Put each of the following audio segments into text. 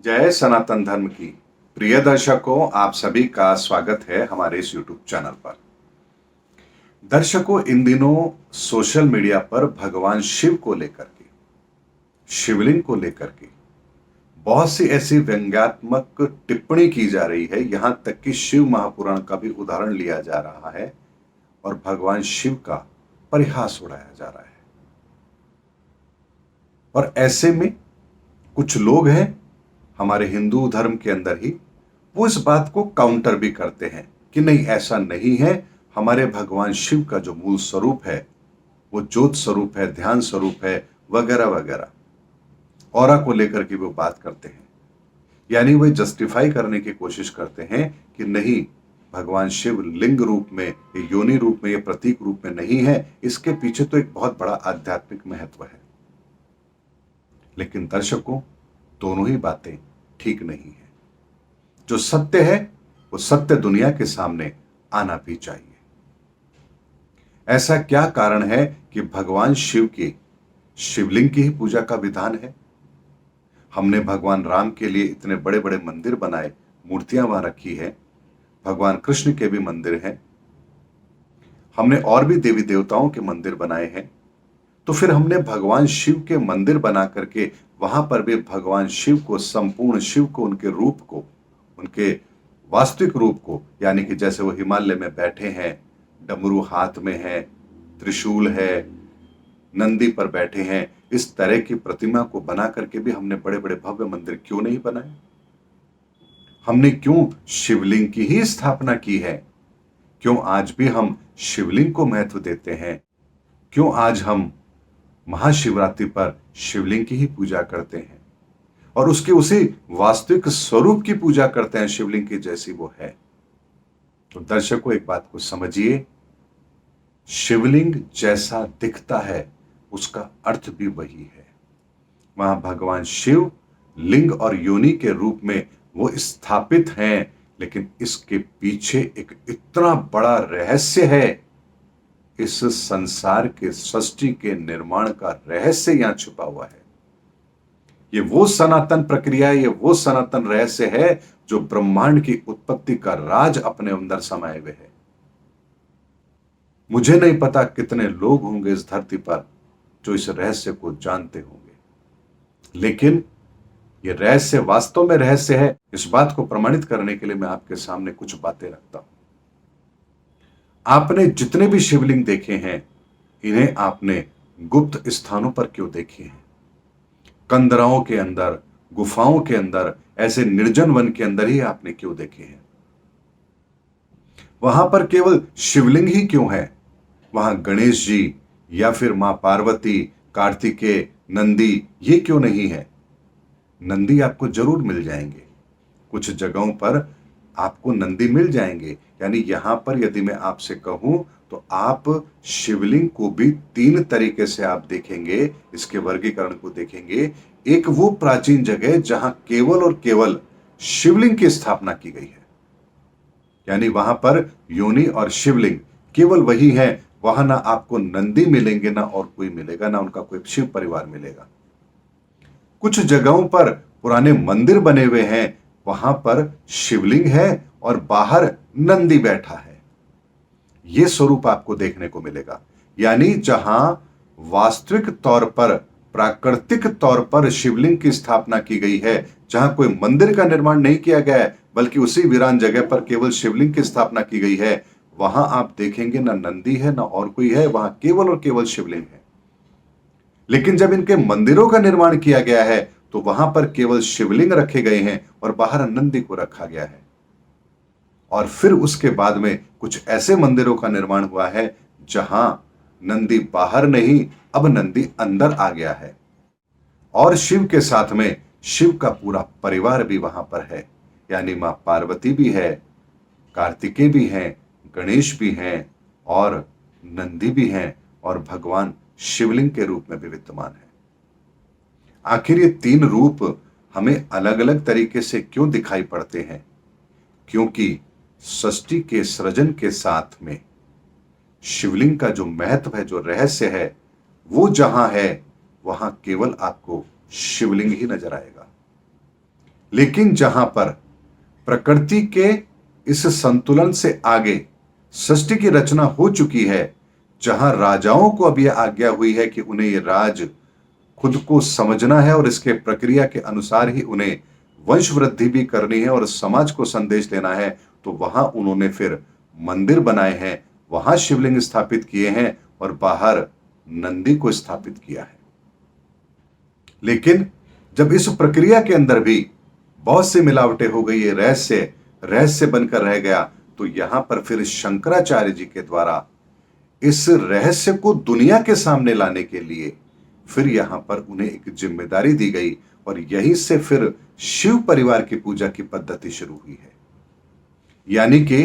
जय सनातन धर्म की प्रिय दर्शकों, आप सभी का स्वागत है हमारे इस YouTube चैनल पर। दर्शकों, इन दिनों सोशल मीडिया पर भगवान शिव को लेकर के, शिवलिंग को लेकर के बहुत सी ऐसी व्यंग्यात्मक टिप्पणी की जा रही है। यहां तक कि शिव महापुराण का भी उदाहरण लिया जा रहा है और भगवान शिव का परिहास उड़ाया जा रहा है। और ऐसे में कुछ लोग हैं हमारे हिंदू धर्म के अंदर ही, वो इस बात को काउंटर भी करते हैं कि नहीं, ऐसा नहीं है। हमारे भगवान शिव का जो मूल स्वरूप है वो ज्योत स्वरूप है, ध्यान स्वरूप है, वगैरह वगैरह। ऑरा को लेकर के वो बात करते हैं, यानी वे जस्टिफाई करने की कोशिश करते हैं कि नहीं, भगवान शिव लिंग रूप में, योनि रूप में या प्रतीक रूप में नहीं है। इसके पीछे तो एक बहुत बड़ा आध्यात्मिक महत्व है। लेकिन दर्शकों, दोनों ही बातें ठीक नहीं है। जो सत्य है वो सत्य दुनिया के सामने आना भी चाहिए। ऐसा क्या कारण है कि भगवान शिव की शिवलिंग की ही पूजा का विधान है? हमने भगवान राम के लिए इतने बड़े बड़े मंदिर बनाए, मूर्तियां वहां रखी है। भगवान कृष्ण के भी मंदिर हैं। हमने और भी देवी देवताओं के मंदिर बनाए हैं। तो फिर हमने भगवान शिव के मंदिर बना करके वहां पर भी भगवान शिव को, संपूर्ण शिव को, उनके रूप को, उनके वास्तविक रूप को, यानी कि जैसे वो हिमालय में बैठे हैं, डमरू हाथ में है, त्रिशूल है, नंदी पर बैठे हैं, इस तरह की प्रतिमा को बना करके भी हमने बड़े बड़े भव्य मंदिर क्यों नहीं बनाए? हमने क्यों शिवलिंग की ही स्थापना की है? क्यों आज भी हम शिवलिंग को महत्व देते हैं? क्यों आज हम महाशिवरात्रि पर शिवलिंग की ही पूजा करते हैं और उसके उसी वास्तविक स्वरूप की पूजा करते हैं, शिवलिंग की जैसी वो है? तो दर्शकों, एक बात को समझिए, शिवलिंग जैसा दिखता है उसका अर्थ भी वही है। वहां भगवान शिव लिंग और योनि के रूप में वो स्थापित हैं, लेकिन इसके पीछे एक इतना बड़ा रहस्य है। इस संसार के सृष्टि के निर्माण का रहस्य यहां छुपा हुआ है। ये वो सनातन प्रक्रिया, ये वो सनातन रहस्य है जो ब्रह्मांड की उत्पत्ति का राज अपने अंदर समाये हुए है। मुझे नहीं पता कितने लोग होंगे इस धरती पर जो इस रहस्य को जानते होंगे, लेकिन ये रहस्य वास्तव में रहस्य है। इस बात को प्रमाणित करने के लिए मैं आपके सामने कुछ बातें रखता हूं। आपने जितने भी शिवलिंग देखे हैं, इन्हें आपने गुप्त स्थानों पर क्यों देखे हैं? कंदराओं के अंदर, गुफाओं के अंदर, ऐसे निर्जन वन के अंदर ही आपने क्यों देखे हैं? वहां पर केवल शिवलिंग ही क्यों है? वहां गणेश जी या फिर मां पार्वती, कार्तिकेय, नंदी, ये क्यों नहीं है? नंदी आपको जरूर मिल जाएंगे, कुछ जगहों पर आपको नंदी मिल जाएंगे। यानी यहां पर यदि मैं आपसे कहूं तो आप शिवलिंग को भी तीन तरीके से आप देखेंगे, इसके वर्गीकरण को देखेंगे। एक वो प्राचीन जगह जहां केवल और केवल शिवलिंग की स्थापना की गई है, यानी वहां पर योनि और शिवलिंग केवल वही है। वहां ना आपको नंदी मिलेंगे, ना और कोई मिलेगा, ना उनका कोई शिव परिवार मिलेगा। कुछ जगहों पर पुराने मंदिर बने हुए हैं, वहां पर शिवलिंग है और बाहर नंदी बैठा है। यह स्वरूप आपको देखने को मिलेगा। यानी जहां वास्तविक तौर पर, प्राकृतिक तौर पर शिवलिंग की स्थापना की गई है, जहां कोई मंदिर का निर्माण नहीं किया गया है, बल्कि उसी वीरान जगह पर केवल शिवलिंग की स्थापना की गई है, वहां आप देखेंगे ना नंदी है ना और कोई है, वहां केवल और केवल शिवलिंग है। लेकिन जब इनके मंदिरों का निर्माण किया गया है तो वहां पर केवल शिवलिंग रखे गए हैं और बाहर नंदी को रखा गया है। और फिर उसके बाद में कुछ ऐसे मंदिरों का निर्माण हुआ है जहां नंदी बाहर नहीं, अब नंदी अंदर आ गया है और शिव के साथ में शिव का पूरा परिवार भी वहां पर है। यानी मां पार्वती भी है, कार्तिकेय भी हैं, गणेश भी हैं और नंदी भी हैं और भगवान शिवलिंग के रूप में भी विद्यमान है। आखिर ये तीन रूप हमें अलग अलग तरीके से क्यों दिखाई पड़ते हैं? क्योंकि सृष्टि के सृजन के साथ में शिवलिंग का जो महत्व है, जो रहस्य है, वो जहां है वहां केवल आपको शिवलिंग ही नजर आएगा। लेकिन जहां पर प्रकृति के इस संतुलन से आगे सृष्टि की रचना हो चुकी है, जहां राजाओं को अब यह आज्ञा हुई है कि उन्हें यह राज खुद को समझना है और इसके प्रक्रिया के अनुसार ही उन्हें वंश वृद्धि भी करनी है और समाज को संदेश देना है, तो वहां उन्होंने फिर मंदिर बनाए हैं, वहां शिवलिंग स्थापित किए हैं और बाहर नंदी को स्थापित किया है। लेकिन जब इस प्रक्रिया के अंदर भी बहुत सी मिलावटें हो गई, ये रहस्य बनकर रह गया, तो यहां पर फिर शंकराचार्य जी के द्वारा इस रहस्य को दुनिया के सामने लाने के लिए फिर यहां पर उन्हें एक जिम्मेदारी दी गई और यहीं से फिर शिव परिवार की पूजा की पद्धति शुरू हुई है। यानी कि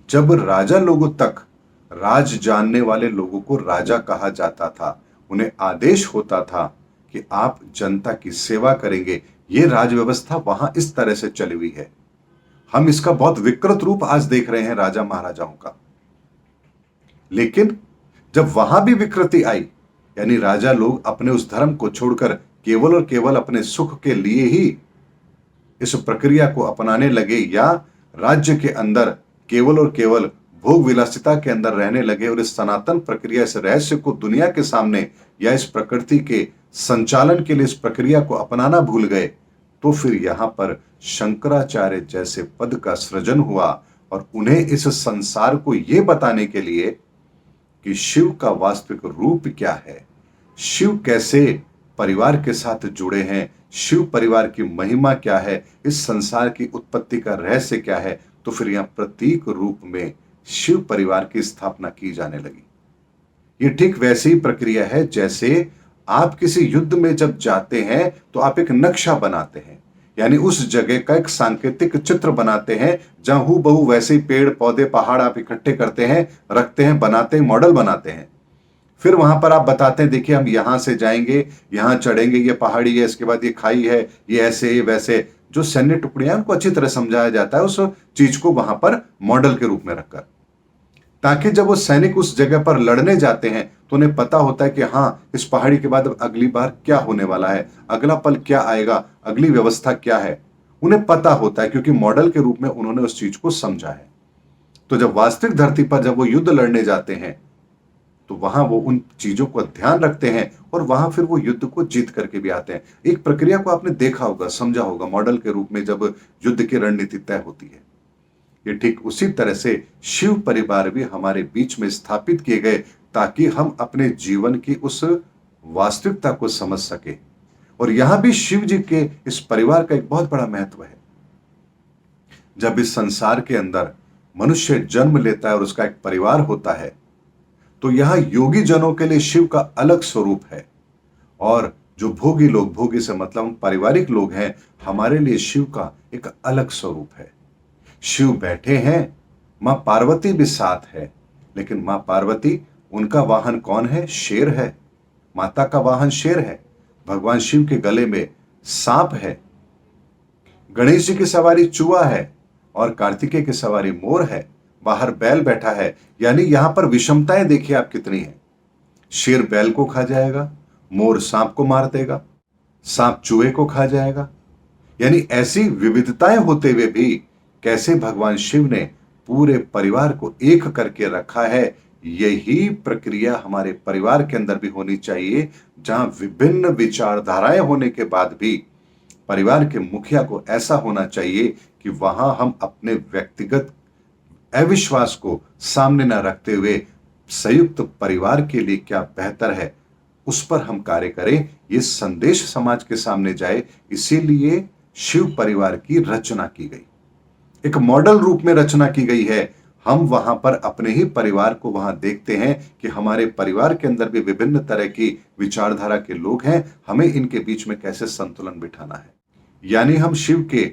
जब राजा लोगों तक राज जानने वाले लोगों को राजा कहा जाता था, उन्हें आदेश होता था कि आप जनता की सेवा करेंगे, ये राज व्यवस्था वहां इस तरह से चली हुई है। हम इसका बहुत विकृत रूप आज देख रहे हैं राजा महाराजाओं का। लेकिन जब वहां भी विकृति आई, यानी राजा लोग अपने उस धर्म को छोड़कर केवल और केवल अपने सुख के लिए ही इस प्रक्रिया को अपनाने लगे या राज्य के अंदर केवल और केवल भोग विलासिता के अंदर रहने लगे और इस सनातन प्रक्रिया, इस रहस्य को दुनिया के सामने या इस प्रकृति के संचालन के लिए इस प्रक्रिया को अपनाना भूल गए, तो फिर यहां पर शंकराचार्य जैसे पद का सृजन हुआ और उन्हें इस संसार को यह बताने के लिए कि शिव का वास्तविक रूप क्या है, शिव कैसे परिवार के साथ जुड़े हैं, शिव परिवार की महिमा क्या है, इस संसार की उत्पत्ति का रहस्य क्या है, तो फिर यहां प्रतीक रूप में शिव परिवार की स्थापना की जाने लगी। ये ठीक वैसी ही प्रक्रिया है जैसे आप किसी युद्ध में जब जाते हैं तो आप एक नक्शा बनाते हैं, यानी उस जगह का एक सांकेतिक चित्र बनाते हैं, जहां हूबहू वैसे ही पेड़ पौधे पहाड़ आप इकट्ठे करते हैं, रखते हैं, बनाते हैं, मॉडल बनाते हैं। फिर वहां पर आप बताते हैं देखिए हम यहां से जाएंगे, यहां चढ़ेंगे, ये पहाड़ी है, इसके बाद ये खाई है, ये ऐसे ये वैसे, जो सैन्य टुकड़ियां उनको अच्छी तरह समझाया जाता है उस चीज को वहां पर मॉडल के रूप में रखकर, ताकि जब वो सैनिक उस जगह पर लड़ने जाते हैं तो उन्हें पता होता है कि हाँ, इस पहाड़ी के बाद अगली बार क्या होने वाला है, अगला पल क्या आएगा, अगली व्यवस्था क्या है, उन्हें पता होता है क्योंकि मॉडल के रूप में उन्होंने उस चीज को समझा है। तो जब वास्तविक धरती पर जब वो युद्ध लड़ने जाते हैं तो वहां वो उन चीजों को ध्यान रखते हैं और वहां फिर वो युद्ध को जीत करके भी आते हैं। एक प्रक्रिया को आपने देखा होगा, समझा होगा, मॉडल के रूप में जब युद्ध की रणनीति तय होती है। ये ठीक उसी तरह से शिव परिवार भी हमारे बीच में स्थापित किए गए ताकि हम अपने जीवन की उस वास्तविकता को समझ सके। और यहां भी शिव जी के इस परिवार का एक बहुत बड़ा महत्व है। जब इस संसार के अंदर मनुष्य जन्म लेता है और उसका एक परिवार होता है, तो यहां योगी जनों के लिए शिव का अलग स्वरूप है और जो भोगी लोग, भोगी से मतलब हम पारिवारिक लोग हैं, हमारे लिए शिव का एक अलग स्वरूप है। शिव बैठे हैं, मां पार्वती भी साथ है, लेकिन मां पार्वती, उनका वाहन कौन है? शेर है। माता का वाहन शेर है। भगवान शिव के गले में सांप है। गणेश जी की सवारी चूहा है और कार्तिकेय की सवारी मोर है। बाहर बैल बैठा है। यानी यहां पर विषमताएं देखिए आप कितनी है। शेर बैल को खा जाएगा, मोर सांप को मार देगा, सांप चूहे को खा जाएगा। यानी ऐसी विविधताएं होते हुए भी कैसे भगवान शिव ने पूरे परिवार को एक करके रखा है। यही प्रक्रिया हमारे परिवार के अंदर भी होनी चाहिए, जहां विभिन्न विचारधाराएं होने के बाद भी परिवार के मुखिया को ऐसा होना चाहिए कि वहां हम अपने व्यक्तिगत अविश्वास को सामने न रखते हुए संयुक्त परिवार के लिए क्या बेहतर है उस पर हम कार्य करें, ये संदेश समाज के सामने जाए। इसीलिए शिव परिवार की रचना की गई, एक मॉडल रूप में रचना की गई है। हम वहां पर अपने ही परिवार को वहां देखते हैं कि हमारे परिवार के अंदर भी विभिन्न तरह की विचारधारा के लोग हैं, हमें इनके बीच में कैसे संतुलन बिठाना है। यानी हम शिव के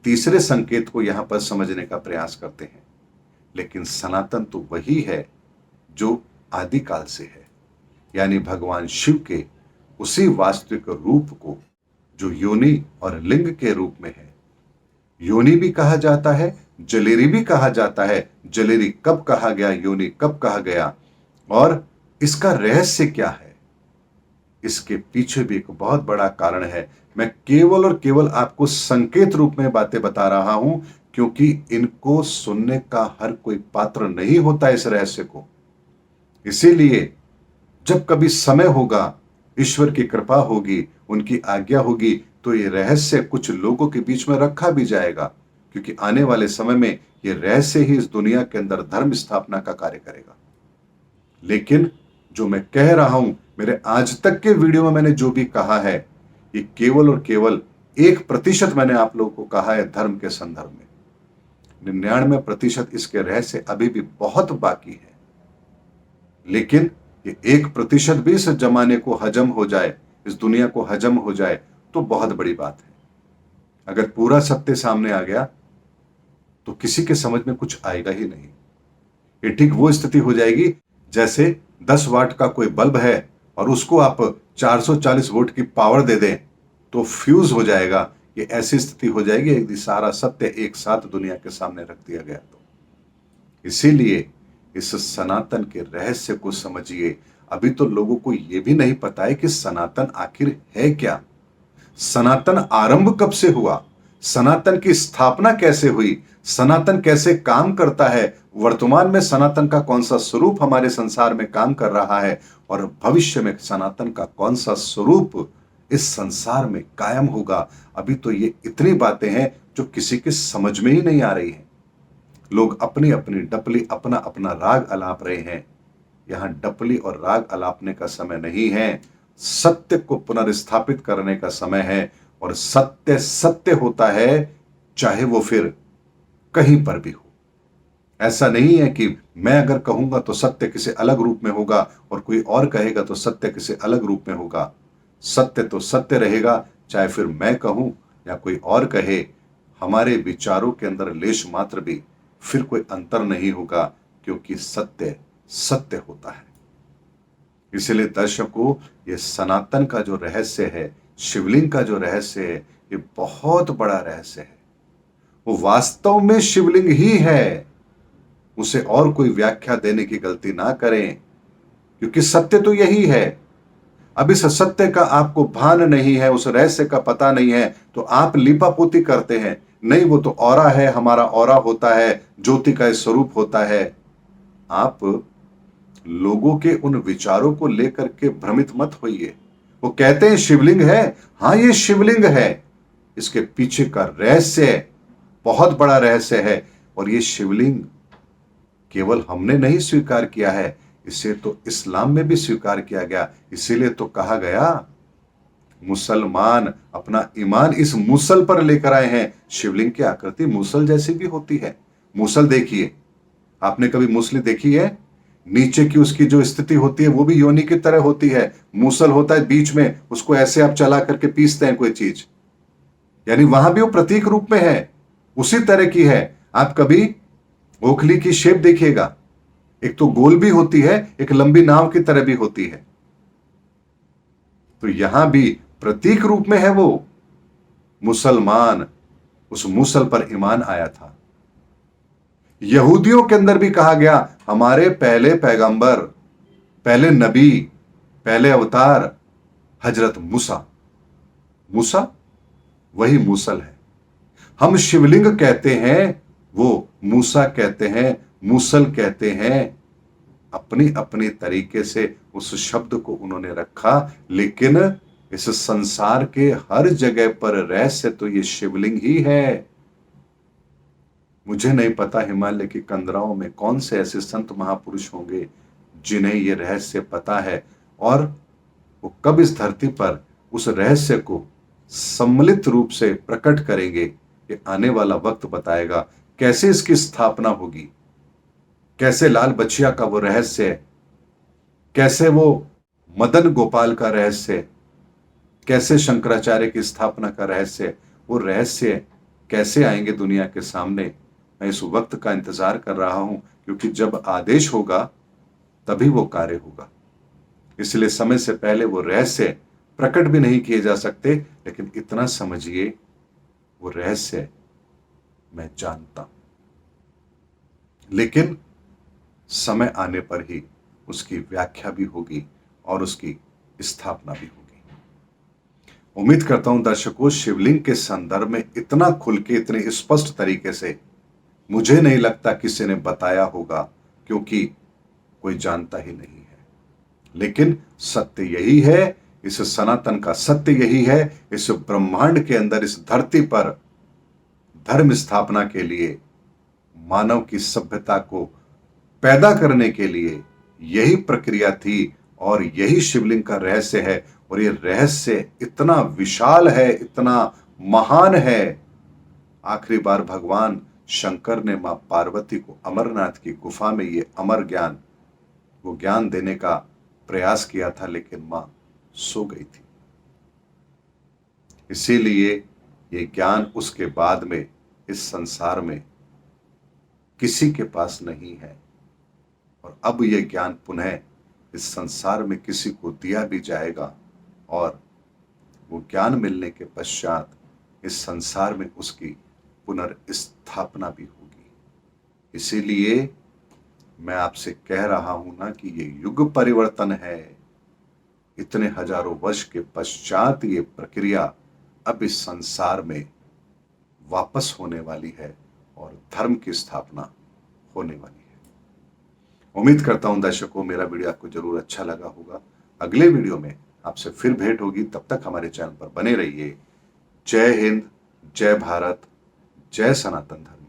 तीसरे संकेत को यहां पर समझने का प्रयास करते हैं। लेकिन सनातन तो वही है जो आदिकाल से है, यानी भगवान शिव के उसी वास्तविक रूप को जो योनि और लिंग के रूप में है। योनि भी कहा जाता है, जलेरी भी कहा जाता है। जलेरी कब कहा गया, योनि कब कहा गया, और इसका रहस्य क्या है, इसके पीछे भी एक बहुत बड़ा कारण है। मैं केवल और केवल आपको संकेत रूप में बातें बता रहा हूं, क्योंकि इनको सुनने का हर कोई पात्र नहीं होता इस रहस्य को। इसीलिए जब कभी समय होगा, ईश्वर की कृपा होगी, उनकी आज्ञा होगी, तो ये रहस्य कुछ लोगों के बीच में रखा भी जाएगा, क्योंकि आने वाले समय में ये रहस्य ही इस दुनिया के अंदर धर्म स्थापना का कार्य करेगा। लेकिन जो मैं कह रहा हूं, मेरे आज तक के वीडियो में मैंने जो भी कहा है, ये केवल और केवल 1% मैंने आप लोगों को कहा है धर्म के संदर्भ में। 99% इसके रहस्य अभी भी बहुत बाकी है। लेकिन ये 1% भी इस जमाने को हजम हो जाए, इस दुनिया को हजम हो जाए, तो बहुत बड़ी बात है। अगर पूरा सत्य सामने आ गया तो किसी के समझ में कुछ आएगा ही नहीं। ये ठीक वो स्थिति हो जाएगी जैसे 10 वाट का कोई बल्ब है और उसको आप 440 वोल्ट की पावर दे दें तो फ्यूज हो जाएगा। ये ऐसी स्थिति हो जाएगी यदि सारा सत्य एक साथ दुनिया के सामने रख दिया गया तो। इसीलिए इस सनातन के रहस्य को समझिए। अभी तो लोगों को यह भी नहीं पता है कि सनातन आखिर है क्या, सनातन आरंभ कब से हुआ, सनातन की स्थापना कैसे हुई, सनातन कैसे काम करता है, वर्तमान में सनातन का कौन सा स्वरूप हमारे संसार में काम कर रहा है और भविष्य में सनातन का कौन सा स्वरूप इस संसार में कायम होगा। अभी तो ये इतनी बातें हैं जो किसी के समझ में ही नहीं आ रही हैं। लोग अपनी अपनी डपली, अपना अपना राग अलाप रहे हैं। यहां डपली और राग अलापने का समय नहीं है, सत्य को पुनर्स्थापित करने का समय है। और सत्य सत्य होता है, चाहे वो फिर कहीं पर भी हो। ऐसा नहीं है कि मैं अगर कहूंगा तो सत्य किसी अलग रूप में होगा और कोई और कहेगा तो सत्य किसी अलग रूप में होगा। सत्य तो सत्य रहेगा, चाहे फिर मैं कहूं या कोई और कहे। हमारे विचारों के अंदर लेश मात्र भी फिर कोई अंतर नहीं होगा, क्योंकि सत्य सत्य होता है। इसलिए दर्शकों, ये सनातन का जो रहस्य है, शिवलिंग का जो रहस्य है, ये बहुत बड़ा रहस्य है। वो वास्तव में शिवलिंग ही है, उसे और कोई व्याख्या देने की गलती ना करें, क्योंकि सत्य तो यही है। अब इस सत्य का आपको भान नहीं है, उस रहस्य का पता नहीं है, तो आप लीपापोती करते हैं। नहीं, वो तो औरा है, हमारा औरा होता है, ज्योति का स्वरूप होता है। आप लोगों के उन विचारों को लेकर के भ्रमित मत होइए। वो कहते हैं शिवलिंग है, हां ये शिवलिंग है। इसके पीछे का रहस्य बहुत बड़ा रहस्य है। और ये शिवलिंग केवल हमने नहीं स्वीकार किया है, इसे तो इस्लाम में भी स्वीकार किया गया। इसीलिए तो कहा गया मुसलमान अपना ईमान इस मूसल पर लेकर आए हैं। शिवलिंग की आकृति मूसल जैसी भी होती है। मूसल देखिए, आपने कभी मूसली देखी है? नीचे की उसकी जो स्थिति होती है वो भी योनि की तरह होती है। मूसल होता है बीच में, उसको ऐसे आप चला करके पीसते हैं कोई चीज, यानी वहां भी वो प्रतीक रूप में है, उसी तरह की है। आप कभी ओखली की शेप देखिएगा, एक तो गोल भी होती है, एक लंबी नाव की तरह भी होती है। तो यहां भी प्रतीक रूप में है वो। मुसलमान उस मूसल पर ईमान आया था। यहूदियों के अंदर भी कहा गया हमारे पहले पैगंबर, पहले नबी, पहले अवतार हजरत मूसा। मूसा वही मूसल है। हम शिवलिंग कहते हैं, वो मूसा कहते हैं, मूसल कहते हैं। अपनी अपनी तरीके से उस शब्द को उन्होंने रखा, लेकिन इस संसार के हर जगह पर रहस्य तो ये शिवलिंग ही है। मुझे नहीं पता हिमालय की कंदराओं में कौन से ऐसे संत महापुरुष होंगे जिन्हें यह रहस्य पता है, और वो कब इस धरती पर उस रहस्य को सम्मिलित रूप से प्रकट करेंगे, ये आने वाला वक्त बताएगा। कैसे इसकी स्थापना होगी, कैसे लाल बछिया का वो रहस्य, कैसे वो मदन गोपाल का रहस्य, कैसे शंकराचार्य की स्थापना का रहस्य, वो रहस्य कैसे आएंगे दुनिया के सामने। मैं इस वक्त का इंतजार कर रहा हूं, क्योंकि जब आदेश होगा तभी वो कार्य होगा। इसलिए समय से पहले वो रहस्य प्रकट भी नहीं किए जा सकते। लेकिन इतना समझिए, वो रहस्य मैं जानता हूं, लेकिन समय आने पर ही उसकी व्याख्या भी होगी और उसकी स्थापना भी होगी। उम्मीद करता हूं दर्शकों, शिवलिंग के संदर्भ में इतना खुल के, इतने स्पष्ट तरीके से मुझे नहीं लगता किसी ने बताया होगा, क्योंकि कोई जानता ही नहीं है। लेकिन सत्य यही है, इस सनातन का सत्य यही है, इस ब्रह्मांड के अंदर, इस धरती पर धर्म स्थापना के लिए, मानव की सभ्यता को पैदा करने के लिए यही प्रक्रिया थी और यही शिवलिंग का रहस्य है। और ये रहस्य इतना विशाल है, इतना महान है। आखिरी बार भगवान शंकर ने मां पार्वती को अमरनाथ की गुफा में ये अमर ज्ञान, वो ज्ञान देने का प्रयास किया था, लेकिन मां सो गई थी। इसीलिए ये ज्ञान उसके बाद में इस संसार में किसी के पास नहीं है। और अब यह ज्ञान पुनः इस संसार में किसी को दिया भी जाएगा और वो ज्ञान मिलने के पश्चात इस संसार में उसकी पुनर्स्थापना भी होगी। इसीलिए मैं आपसे कह रहा हूं ना कि ये युग परिवर्तन है। इतने हजारों वर्ष के पश्चात ये प्रक्रिया अब इस संसार में वापस होने वाली है और धर्म की स्थापना होने वाली है। उम्मीद करता हूं दर्शकों, मेरा वीडियो आपको जरूर अच्छा लगा होगा। अगले वीडियो में आपसे फिर भेंट होगी, तब तक हमारे चैनल पर बने रहिए। जय हिंद, जय भारत, जय सनातन धर्म।